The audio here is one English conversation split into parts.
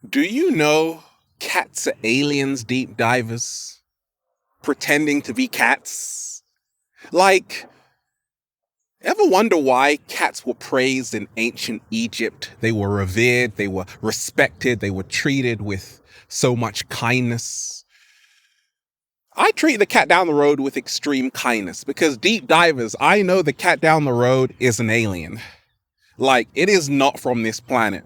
Do you know cats are aliens, deep divers, pretending to be cats? Like, ever wonder why cats were praised in ancient Egypt? They were revered, they were respected, they were treated with so much kindness. I treat the cat down the road with extreme kindness because deep divers, I know the cat down the road is an alien. Like, it is not from this planet.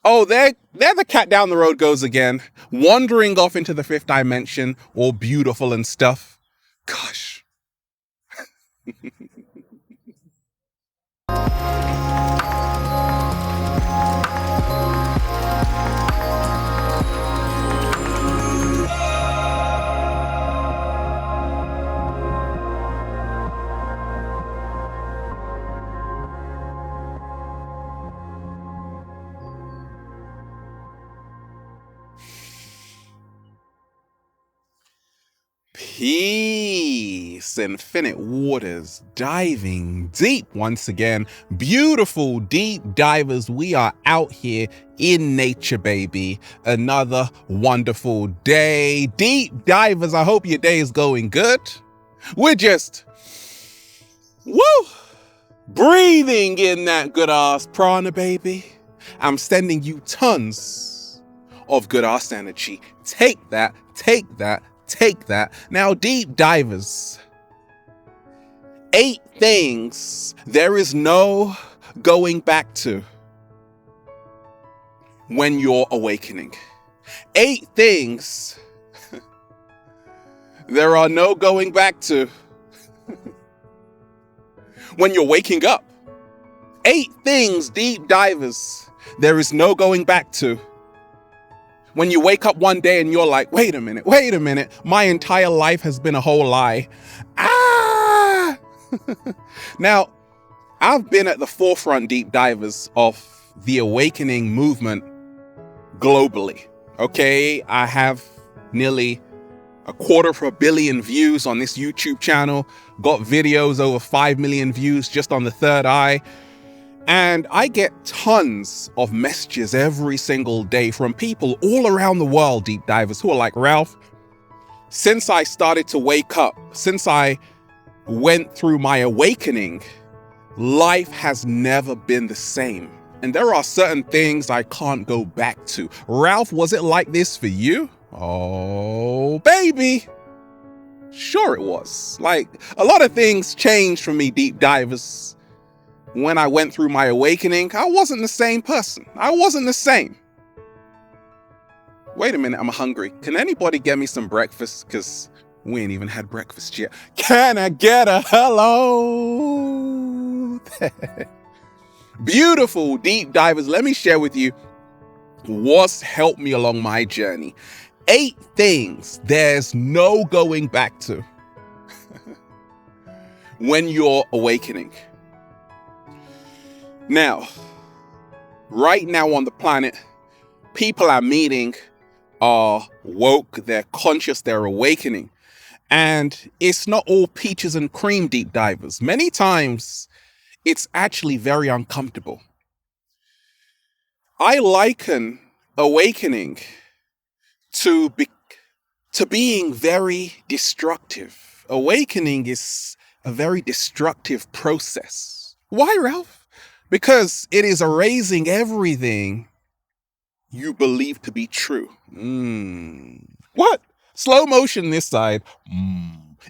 Oh, there the cat down the road goes again, wandering off into the fifth dimension, all beautiful and stuff. Gosh. Peace, infinite waters, diving deep once again. Beautiful deep divers, we are out here in nature, baby. Another wonderful day. Deep divers, I hope your day is going good. We're just, breathing in that good ass prana, baby. I'm sending you tons of good ass energy. Take that, take that. Take that. Now, deep divers, 8 things there is no going back to when you're awakening. 8 things there are no going back to when you're waking up. 8 things, deep divers, there is no going back to when you wake up one day and you're like, wait a minute, my entire life has been a whole lie. Ah! Now, I've been at the forefront, deep divers, of the awakening movement globally. Okay, I have nearly 250 million views on this YouTube channel, got videos over 5 million views just on the third eye. And I get tons of messages every single day from people all around the world, deep divers, who are like, Ralph, since I started to wake up, since I went through my awakening, life has never been the same. And there are certain things I can't go back to. Ralph, was it like this for you? Oh, baby. Sure it was. Like, a lot of things changed for me, deep divers. When I went through my awakening, I wasn't the same person. I wasn't the same. Wait a minute, I'm hungry. Can anybody get me some breakfast? Because we ain't even had breakfast yet. Can I get a hello? Beautiful deep divers, let me share with you what's helped me along my journey. 8 things there's no going back to when you're awakening. Now, right now on the planet, people I'm meeting are woke, they're conscious, they're awakening. And it's not all peaches and cream, deep divers. Many times, it's actually very uncomfortable. I liken awakening to being very destructive. Awakening is a very destructive process. Why, Ralph? Because it is erasing everything you believe to be true. What? Slow motion this side.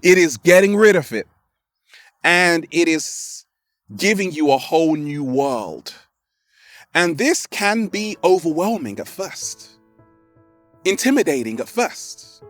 It is getting rid of it. And it is giving you a whole new world. And this can be overwhelming at first. Intimidating at first.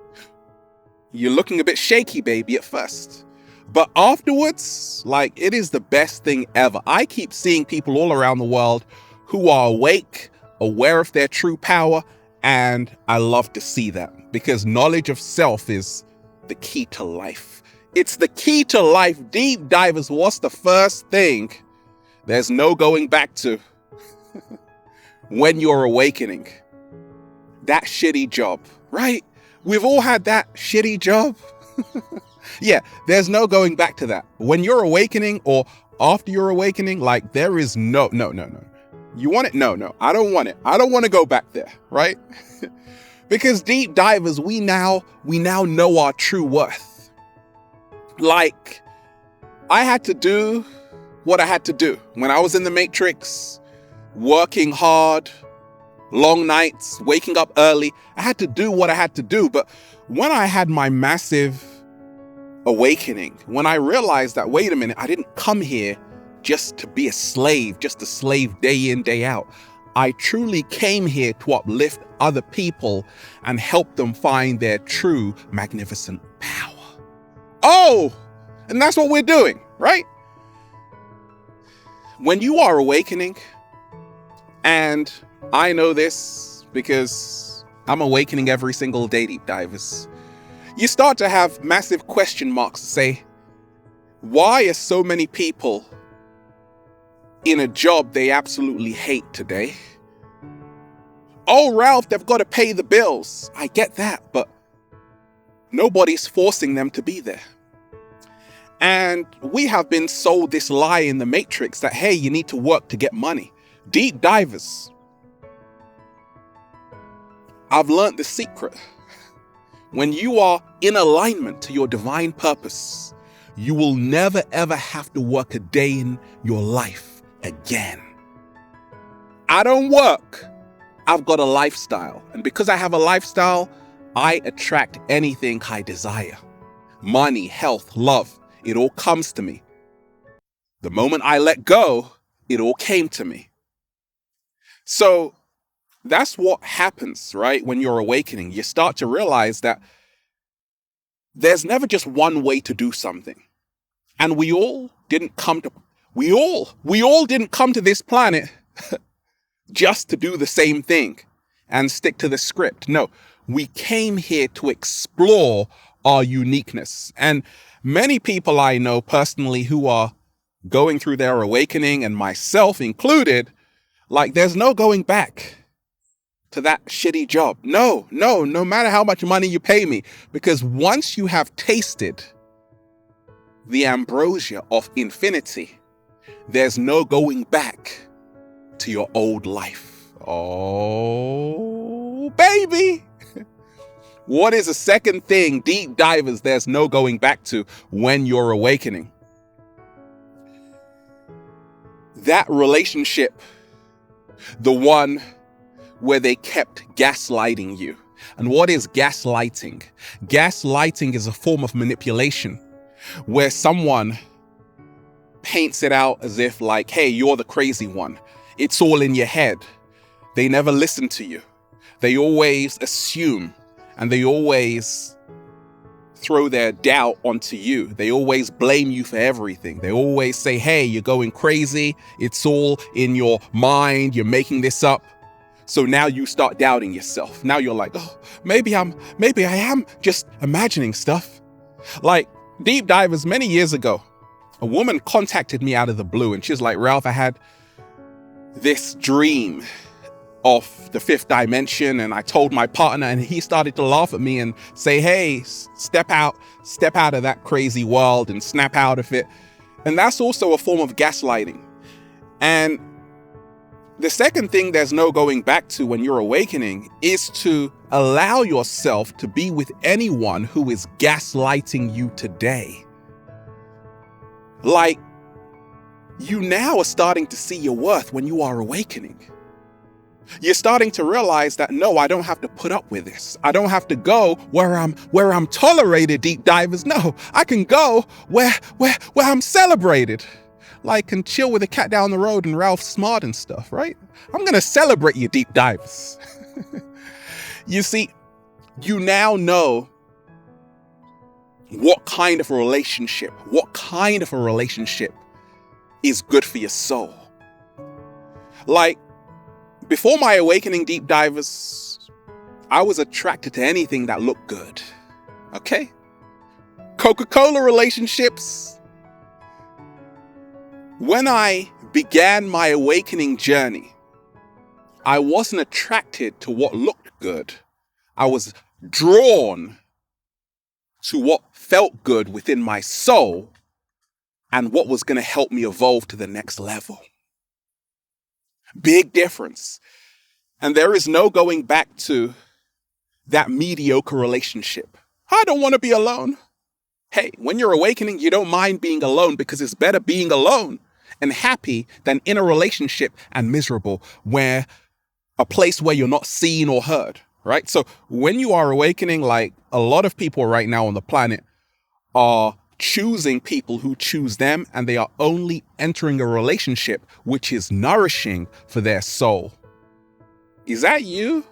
You're looking a bit shaky, baby, at first. But afterwards, like, it is the best thing ever. I keep seeing people all around the world who are awake, aware of their true power, and I love to see that because knowledge of self is the key to life. It's the key to life. Deep divers, what's the first thing there's no going back to when you're awakening? That shitty job, right? We've all had that shitty job. Yeah, there's no going back to that. When you're awakening or after you're awakening, like, there is no. You want it? No, I don't want it. I don't want to go back there, right? Because deep divers, we now know our true worth. Like, I had to do what I had to do when I was in the Matrix, working hard, long nights, waking up early. I had to do what I had to do. But when I had my massive awakening, when I realized that, wait a minute, I didn't come here just to be a slave day in, day out. I truly came here to uplift other people and help them find their true magnificent power. Oh, and that's what we're doing, right? When you are awakening, and I know this because I'm awakening every single day, deep divers, you start to have massive question marks to say, why are so many people in a job they absolutely hate today? Oh, Ralph, they've got to pay the bills. I get that, but nobody's forcing them to be there. And we have been sold this lie in the Matrix that, hey, you need to work to get money. Deep divers, I've learned the secret. When you are in alignment to your divine purpose, you will never ever have to work a day in your life again. I don't work. I've got a lifestyle. And because I have a lifestyle, I attract anything I desire. Money, health, love, it all comes to me. The moment I let go, it all came to me. So that's what happens, right? When you're awakening, you start to realize that there's never just one way to do something. And we all didn't come to this planet just to do the same thing and stick to the script. No, we came here to explore our uniqueness. And many people I know personally who are going through their awakening, and myself included, like, there's no going back to that shitty job. No matter how much money you pay me, because once you have tasted the ambrosia of infinity, there's no going back to your old life. Oh, baby. What is the second thing, deep divers, there's no going back to when you're awakening? That relationship, the one where they kept gaslighting you. And what is gaslighting? Gaslighting is a form of manipulation where someone paints it out as if like, hey, you're the crazy one. It's all in your head. They never listen to you. They always assume, and they always throw their doubt onto you. They always blame you for everything. They always say, hey, you're going crazy. It's all in your mind. You're making this up. So now you start doubting yourself. Now you're like, oh, maybe I am just imagining stuff. Like, deep divers, many years ago, a woman contacted me out of the blue, and she's like, Ralph, I had this dream of the fifth dimension, and I told my partner, and he started to laugh at me and say, hey, step out of that crazy world and snap out of it. And that's also a form of gaslighting. And the second thing there's no going back to when you're awakening is to allow yourself to be with anyone who is gaslighting you today. Like, you now are starting to see your worth when you are awakening. You're starting to realize that, no, I don't have to put up with this. I don't have to go where I'm tolerated, deep divers. No, I can go where I'm celebrated. Like, and chill with a cat down the road and Ralph Smart and stuff, right? I'm going to celebrate you, deep divers. You see, you now know what kind of a relationship is good for your soul. Like, before my awakening, deep divers, I was attracted to anything that looked good. Okay? Coca-Cola relationships. When I began my awakening journey, I wasn't attracted to what looked good. I was drawn to what felt good within my soul and what was going to help me evolve to the next level. Big difference. And there is no going back to that mediocre relationship. I don't want to be alone. Hey, when you're awakening, you don't mind being alone because it's better being alone and happy than in a relationship and miserable, where a place where you're not seen or heard, right? So when you are awakening, like a lot of people right now on the planet are choosing people who choose them, and they are only entering a relationship which is nourishing for their soul. Is that you?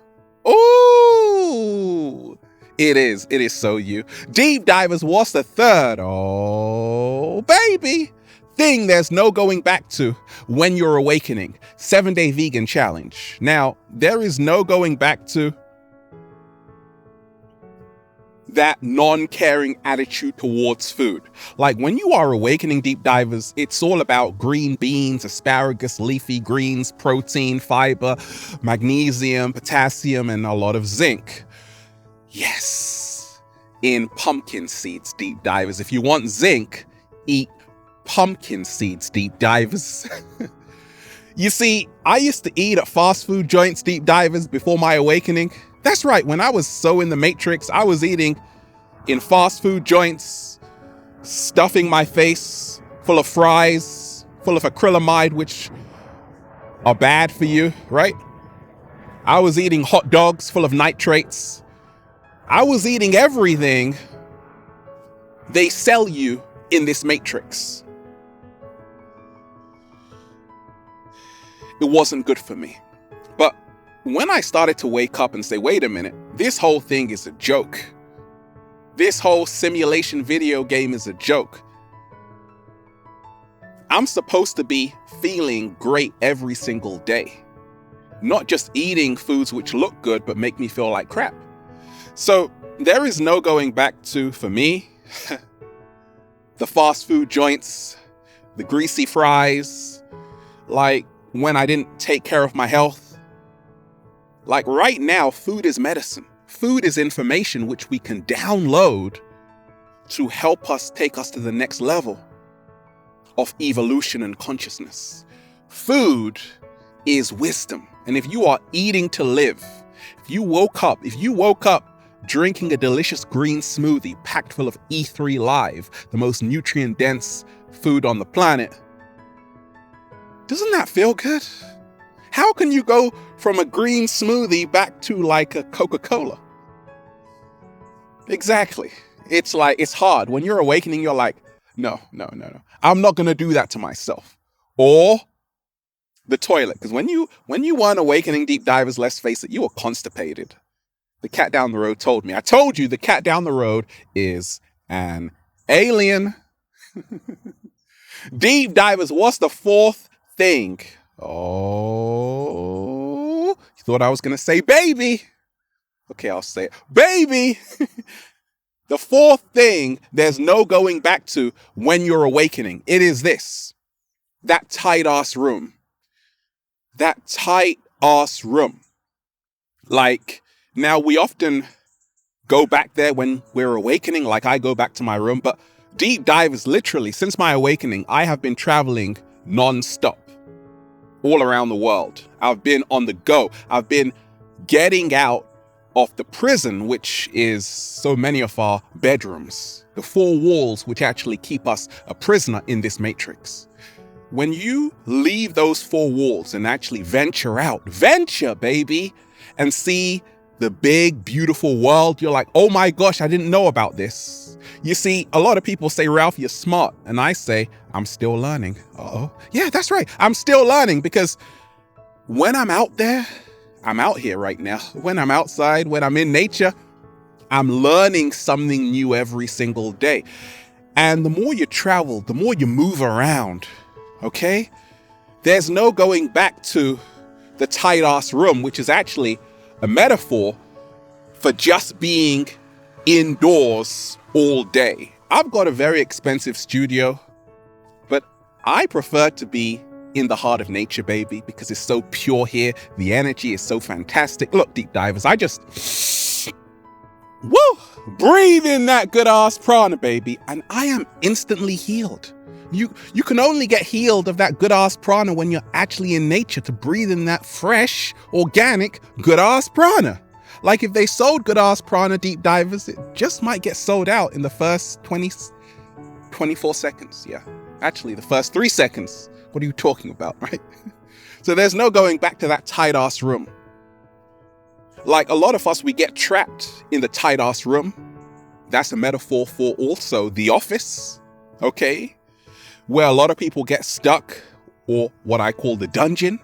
Ooh, it is. It is so you. Deep divers, what's the third? Oh, baby. Thing there's no going back to when you're awakening. 7-day vegan challenge. Now, there is no going back to that non-caring attitude towards food. Like when you are awakening, deep divers, it's all about green beans, asparagus, leafy greens, protein, fiber, magnesium, potassium, and a lot of zinc. Yes, in pumpkin seeds, deep divers. If you want zinc, eat pumpkin seeds, deep divers. You see, I used to eat at fast food joints, deep divers, before my awakening. That's right, when I was so in the matrix, I was eating in fast food joints, stuffing my face full of fries, full of acrylamide, which are bad for you, right? I was eating hot dogs full of nitrates. I was eating everything they sell you in this matrix. It wasn't good for me. But when I started to wake up and say, wait a minute, this whole thing is a joke. This whole simulation video game is a joke. I'm supposed to be feeling great every single day. Not just eating foods which look good, but make me feel like crap. So there is no going back to, for me, the fast food joints, the greasy fries, like when I didn't take care of my health. Like right now, food is medicine. Food is information which we can download to help us take us to the next level of evolution and consciousness. Food is wisdom. And if you are eating to live, if you woke up drinking a delicious green smoothie packed full of E3 Live, the most nutrient-dense food on the planet, doesn't that feel good? How can you go from a green smoothie back to like a Coca-Cola? Exactly. It's like, it's hard. When you're awakening, you're like, no. I'm not going to do that to myself. Or the toilet. Because when you weren't awakening, deep divers, let's face it, you were constipated. The cat down the road told me. I told you the cat down the road is an alien. Deep divers, what's the fourth thing? Oh, you thought I was going to say baby. Okay, I'll say it. Baby! The fourth thing there's no going back to when you're awakening. It is this. That tight-ass room. That tight-ass room. Like, now we often go back there when we're awakening, like I go back to my room, but deep divers, literally, since my awakening, I have been traveling non-stop all around the world. I've been on the go. I've been getting out of the prison, which is so many of our bedrooms, the four walls which actually keep us a prisoner in this matrix. When you leave those four walls and actually venture out, baby, and see the big, beautiful world, you're like, oh my gosh, I didn't know about this. You see, a lot of people say, Ralph, you're smart. And I say, I'm still learning. Uh-oh. Yeah, that's right. I'm still learning, because when I'm out there, I'm out here right now. When I'm outside, when I'm in nature, I'm learning something new every single day. And the more you travel, the more you move around, okay? There's no going back to the tight-ass room, which is actually a metaphor for just being indoors all day. I've got a very expensive studio, but I prefer to be in the heart of nature, baby, because it's so pure here. The energy is so fantastic. Look, deep divers, I just breathe in that good ass prana, baby, and I am instantly healed. You can only get healed of that good ass prana when you're actually in nature to breathe in that fresh, organic, good ass prana. Like if they sold good ass prana deep divers, it just might get sold out in the first 24 seconds. Yeah. Actually, the first 3 seconds. What are you talking about, right? So there's no going back to that tight ass room. Like a lot of us, we get trapped in the tight ass room. That's a metaphor for also the office, okay? Where a lot of people get stuck, or what I call the dungeon.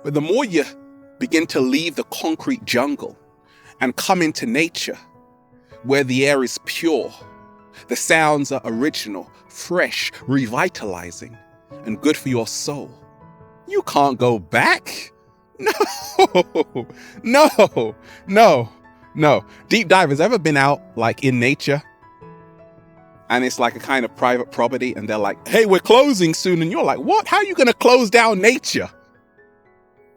But the more you begin to leave the concrete jungle and come into nature, where the air is pure, the sounds are original, fresh, revitalizing, and good for your soul, you can't go back. No. Deep divers ever been out like in nature and it's like a kind of private property and they're like, hey, we're closing soon. And you're like, what? How are you going to close down nature?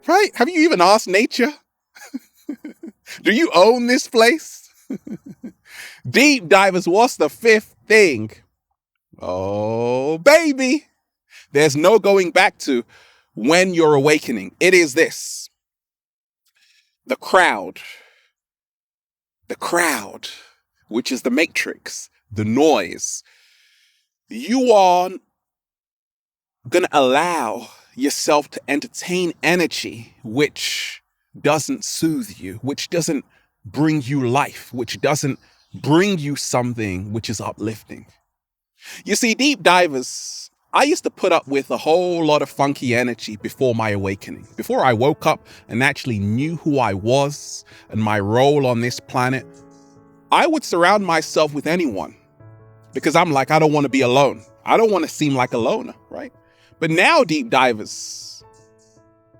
Right? Have you even asked nature? Do you own this place? Deep divers, what's the 5th thing? Oh, baby. There's no going back to when you're awakening. It is this. The crowd, which is the matrix, the noise. You are going to allow yourself to entertain energy which doesn't soothe you, which doesn't bring you life, which doesn't bring you something which is uplifting. You see, deep divers, I used to put up with a whole lot of funky energy before my awakening. Before I woke up and actually knew who I was and my role on this planet, I would surround myself with anyone because I'm like, I don't want to be alone. I don't want to seem like a loner, right? But now, deep divers,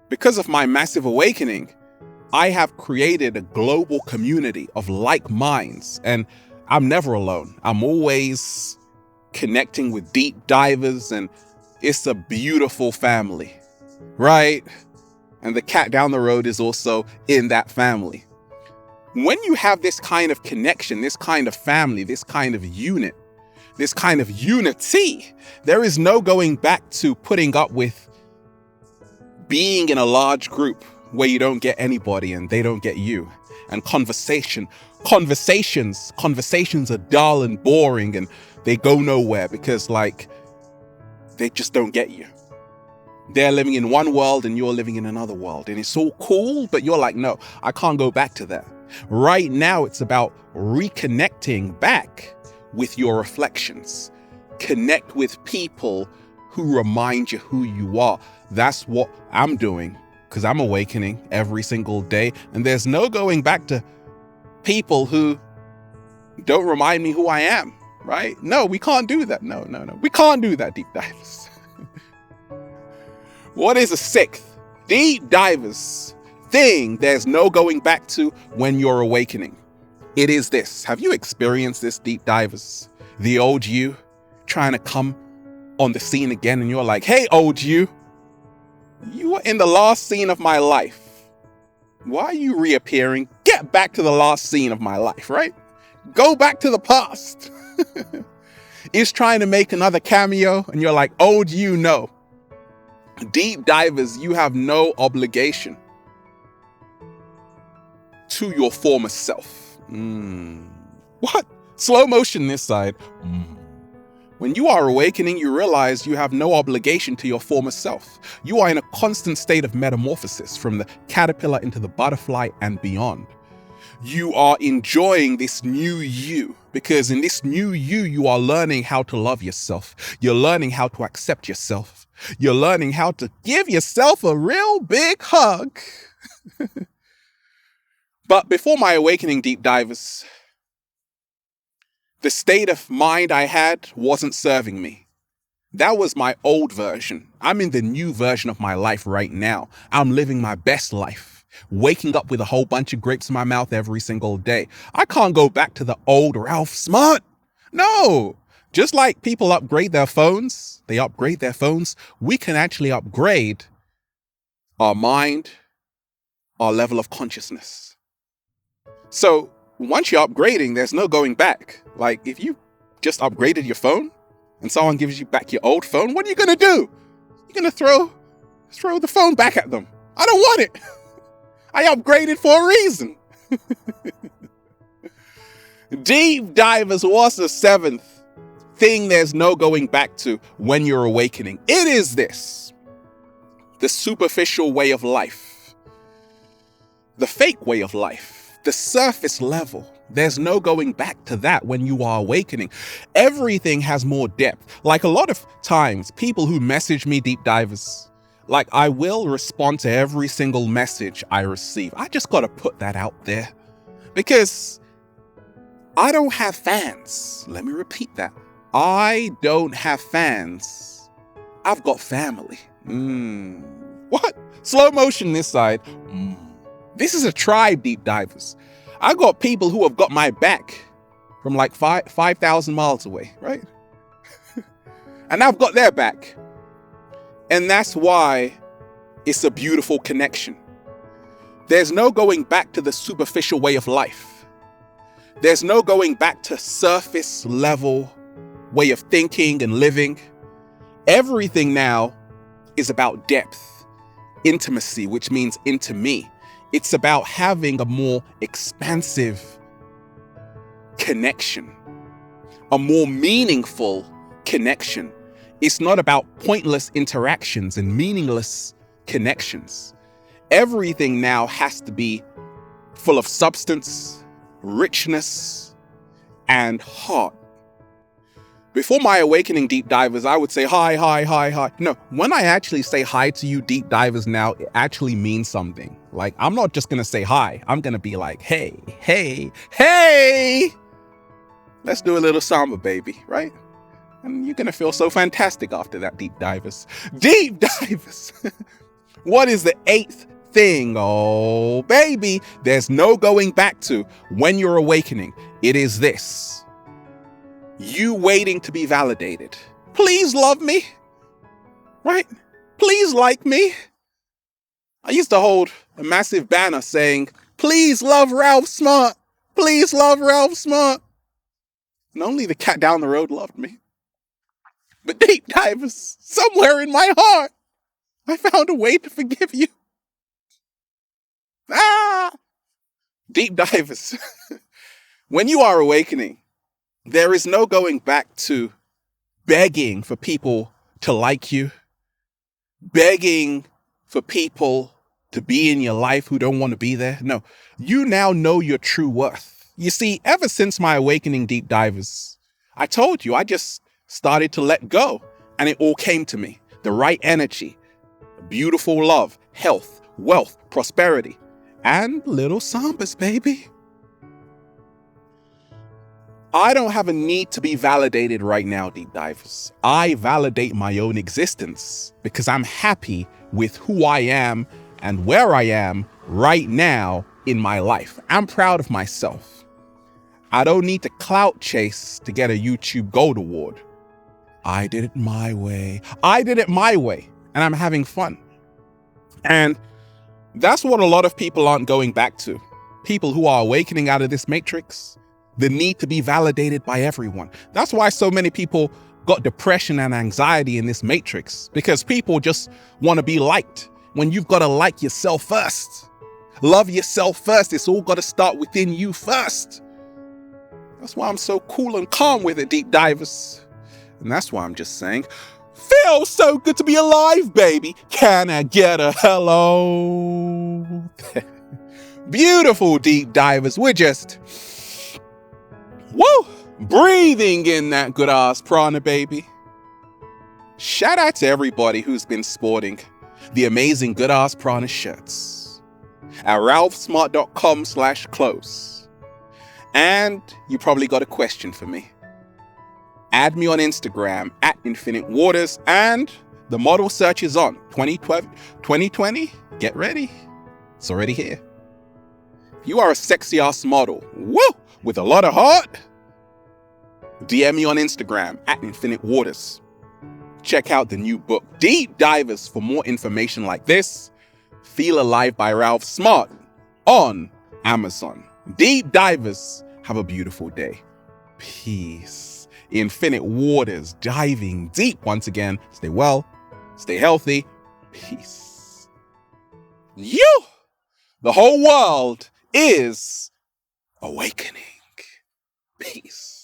because of my massive awakening, I have created a global community of like minds, and I'm never alone. I'm always connecting with deep divers, and it's a beautiful family, right? And the cat down the road is also in that family. When you have this kind of connection, this kind of family, this kind of unit, this kind of unity, there is no going back to putting up with being in a large group where you don't get anybody and they don't get you. And conversations are dull and boring and they go nowhere because like they just don't get you. They're living in one world and you're living in another world. And it's all cool, but you're like, no, I can't go back to that. Right now, it's about reconnecting back with your reflections. Connect with people who remind you who you are. That's what I'm doing because I'm awakening every single day. And there's no going back to people who don't remind me who I am, right? No, we can't do that. No. We can't do that, deep divers. What is a 6th deep divers thing there's no going back to when you're awakening? It is this. Have you experienced this, deep divers? The old you trying to come on the scene again and you're like, hey, old you were in the last scene of my life. Why are you reappearing? Get back to the last scene of my life, right? Go back to the past. Is trying to make another cameo and you're like, old you, no. Deep divers, you have no obligation to your former self. What? Slow motion this side. When you are awakening, you realize you have no obligation to your former self. You are in a constant state of metamorphosis from the caterpillar into the butterfly and beyond. You are enjoying this new you because in this new you, you are learning how to love yourself. You're learning how to accept yourself. You're learning how to give yourself a real big hug. But before my awakening, deep divers, the state of mind I had wasn't serving me. That was my old version. I'm in the new version of my life right now. I'm living my best life, waking up with a whole bunch of grapes in my mouth every single day. I can't go back to the old Ralph Smart. No. Just like people upgrade their phones, we can actually upgrade our mind, our level of consciousness. So once you're upgrading, there's no going back. Like if you just upgraded your phone, and someone gives you back your old phone, what are you going to do? You're going to throw the phone back at them. I don't want it. I upgraded for a reason. Deep divers, what's the seventh thing there's no going back to when you're awakening? It is this: the superficial way of life, the fake way of life, the surface level. There's no going back to that when you are awakening. Everything has more depth. Like a lot of times, people who message me, deep divers, like I will respond to every single message I receive. I just got to put that out there because I don't have fans. Let me repeat that. I don't have fans. I've got family. What? Slow motion this side. This is a tribe, deep divers. I got people who have got my back from like 5,000 miles away, right? And I've got their back. And that's why it's a beautiful connection. There's no going back to the superficial way of life. There's no going back to surface level way of thinking and living. Everything now is about depth, intimacy, which means into me. It's about having a more expansive connection, a more meaningful connection. It's not about pointless interactions and meaningless connections. Everything now has to be full of substance, richness, and heart. Before my awakening, deep divers, I would say hi, hi, hi, hi. No, when I actually say hi to you, deep divers, now, it actually means something. Like, I'm not just going to say hi. I'm going to be like, hey, hey, hey. Let's do a little samba, baby, right? And you're going to feel so fantastic after that, deep divers. Deep divers. What is the eighth thing? Oh, baby, there's no going back to when you're awakening. It is this: you waiting to be validated. Please love me, right? Please like me. I used to hold a massive banner saying, please love Ralph Smart. Please love Ralph Smart. And only the cat down the road loved me. But deep divers, somewhere in my heart, I found a way to forgive you. Deep divers, when you are awakening, there is no going back to begging for people to like you, begging for people to be in your life who don't want to be there. No, you now know your true worth. You see, ever since my awakening, deep divers, I told you, I just started to let go, and it all came to me. The right energy, beautiful love, health, wealth, prosperity, and little sambas, baby. I don't have a need to be validated right now, deep divers. I validate my own existence because I'm happy with who I am and where I am right now in my life. I'm proud of myself. I don't need to clout chase to get a YouTube Gold Award. I did it my way. I did it my way, and I'm having fun. And that's what a lot of people aren't going back to. People who are awakening out of this matrix, the need to be validated by everyone. That's why so many people got depression and anxiety in this matrix, because people just want to be liked when you've got to like yourself first. Love yourself first. It's all got to start within you first. That's why I'm so cool and calm with it, deep divers. And that's why I'm just saying, feels so good to be alive, baby. Can I get a hello? Beautiful, deep divers. We're just, breathing in that good ass prana, baby. Shout out to everybody who's been sporting the amazing good ass prana shirts at ralphsmart.com/close. And you probably got a question for me. Add me on Instagram at Infinite Waters, and the model search is on. 2020, get ready. It's already here. If you are a sexy ass model, with a lot of heart, DM me on Instagram at Infinite Waters. Check out the new book, Deep Divers, for more information like this. Feel Alive by Ralph Smart on Amazon. Deep Divers, have a beautiful day. Peace. infinite waters, diving deep once again. Stay well, stay healthy, peace. You, the whole world is awakening. Peace.